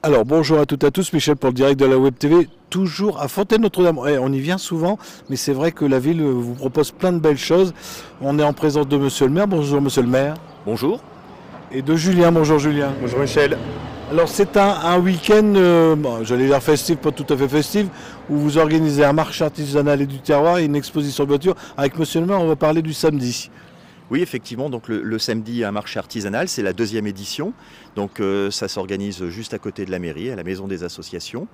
Alors bonjour à toutes et à tous, Michel pour le direct de la Web TV, toujours à Fontaine-Notre-Dame. On y vient souvent, mais c'est vrai que la ville vous propose plein de belles choses. On est en présence de Monsieur le maire. Bonjour Monsieur le maire. Bonjour. Et de Julien. Bonjour Julien. Bonjour Michel. Alors c'est un week-end, j'allais dire festif, pas tout à fait festif, où vous organisez un marché artisanal et du terroir et une exposition de voitures. Avec Monsieur le maire, on va parler du samedi. Oui, effectivement, donc le samedi, un marché artisanal, c'est la 2e édition. Donc ça s'organise juste à côté de la mairie, à la maison des associations.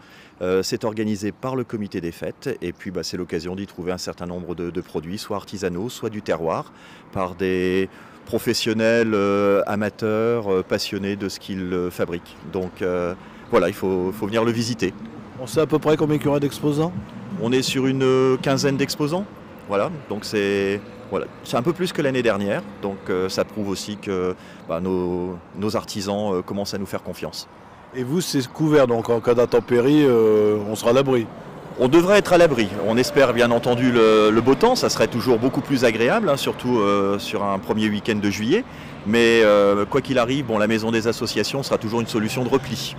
C'est organisé par le comité des fêtes et puis c'est l'occasion d'y trouver un certain nombre de produits, soit artisanaux, soit du terroir, par des professionnels, amateurs, passionnés de ce qu'ils fabriquent. Donc voilà, il faut venir le visiter. On sait à peu près combien il y aura d'exposants? On est sur une quinzaine d'exposants. Voilà, donc c'est un peu plus que l'année dernière, donc ça prouve aussi que nos artisans commencent à nous faire confiance. Et vous, c'est couvert, donc en cas d'intempérie, on sera à l'abri. On devrait être à l'abri. On espère bien entendu le beau temps, ça serait toujours beaucoup plus agréable, surtout sur un premier week-end de juillet. Mais quoi qu'il arrive, la maison des associations sera toujours une solution de repli.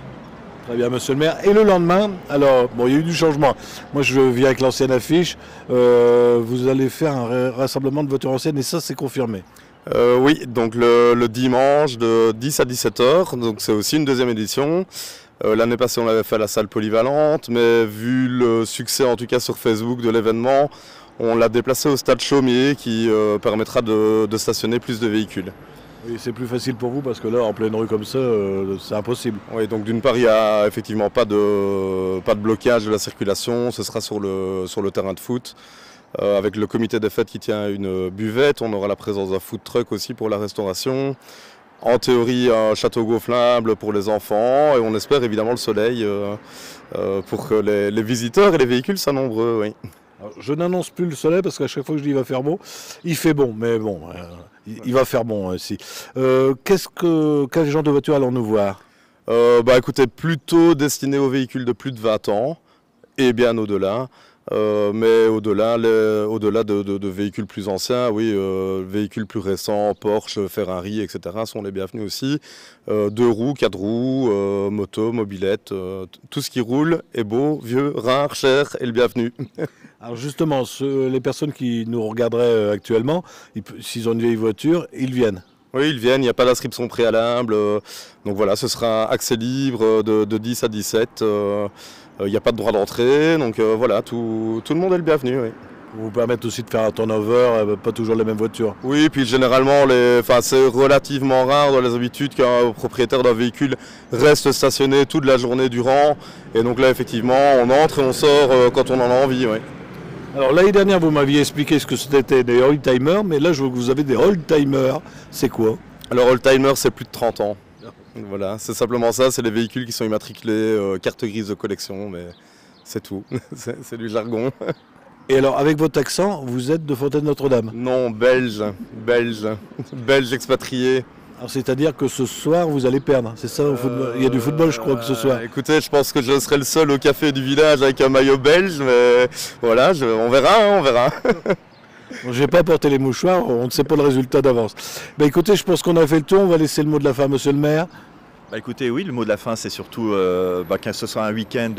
Très bien, Monsieur le maire. Et le lendemain, alors, il y a eu du changement. Moi, je viens avec l'ancienne affiche. Vous allez faire un rassemblement de voitures anciennes et ça, c'est confirmé. Oui, donc le dimanche de 10 à 17h, donc c'est aussi une 2e édition. L'année passée, on l'avait fait à la salle polyvalente, mais vu le succès, en tout cas sur Facebook, de l'événement, on l'a déplacé au stade Chaumier qui permettra de stationner plus de véhicules. Oui, c'est plus facile pour vous parce que là, en pleine rue comme ça, c'est impossible. Oui, donc d'une part, il n'y a effectivement pas de blocage de la circulation, ce sera sur le terrain de foot. Avec le comité des fêtes qui tient une buvette, on aura la présence d'un food truck aussi pour la restauration. En théorie, un château gonflable pour les enfants et on espère évidemment le soleil pour que les visiteurs et les véhicules soient nombreux. Oui. Alors, je n'annonce plus le soleil parce qu'à chaque fois que je dis il va faire beau, il fait bon, mais bon, il va faire bon aussi. Quel genre de voiture allons-nous voir? Écoutez, plutôt destiné aux véhicules de plus de 20 ans et bien au-delà. Mais au-delà de véhicules plus anciens, oui, véhicules plus récents, Porsche, Ferrari, etc. sont les bienvenus aussi. 2 roues, 4 roues, moto, mobilette, tout ce qui roule est beau, vieux, rare, cher est le bienvenu. Alors justement, les personnes qui nous regarderaient actuellement, s'ils ont une vieille voiture, ils viennent. Oui, ils viennent, il n'y a pas d'inscription préalable. Donc voilà, ce sera un accès libre de 10 à 17. Il n'y a pas de droit d'entrée, donc voilà, tout le monde est le bienvenu. Oui. Vous permettre aussi de faire un turnover, pas toujours les mêmes voitures. Oui, puis généralement, c'est relativement rare dans les habitudes qu'un propriétaire d'un véhicule reste stationné toute la journée durant. Et donc là, effectivement, on entre et on sort quand on en a envie. Oui. Alors l'année dernière, vous m'aviez expliqué ce que c'était des old-timers, mais là, je vois que vous avez des old-timers. C'est quoi? Alors old-timer, c'est plus de 30 ans. Voilà, c'est simplement ça, c'est les véhicules qui sont immatriculés, carte grise de collection, mais c'est tout, c'est du jargon. Et alors, avec votre accent, vous êtes de Fontaine-Notre-Dame? Non, belge expatrié. Alors c'est-à-dire que ce soir, vous allez perdre, c'est ça au football? Il y a du football, je crois, que ce soir. Écoutez, je pense que je serai le seul au café du village avec un maillot belge, mais voilà, on verra, on verra. Bon, je n'ai pas porté les mouchoirs, on ne sait pas le résultat d'avance. Écoutez, je pense qu'on a fait le tour, on va laisser le mot de la fin, Monsieur le maire. Écoutez, oui, le mot de la fin, c'est surtout que ce soit un week-end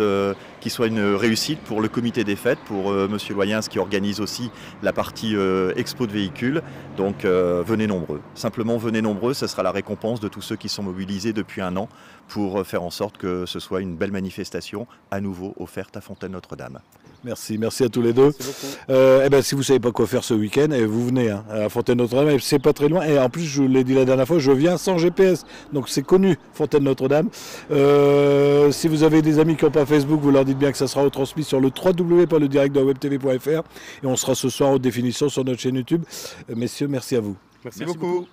qui soit une réussite pour le comité des fêtes, pour Monsieur Loyens qui organise aussi la partie expo de véhicules. Donc venez nombreux. Simplement venez nombreux, ce sera la récompense de tous ceux qui sont mobilisés depuis un an pour faire en sorte que ce soit une belle manifestation à nouveau offerte à Fontaine-Notre-Dame. Merci à tous les deux. Si vous ne savez pas quoi faire ce week-end, vous venez à Fontaine-Notre-Dame, c'est pas très loin. Et en plus, je l'ai dit la dernière fois, je viens sans GPS. Donc c'est connu, Fontaine-Notre-Dame. Si vous avez des amis qui n'ont pas Facebook, vous leur dites bien que ça sera retransmis sur le www.ledirectdewebtv.fr. Et on sera ce soir en définition sur notre chaîne YouTube. Messieurs, merci à vous. Merci beaucoup.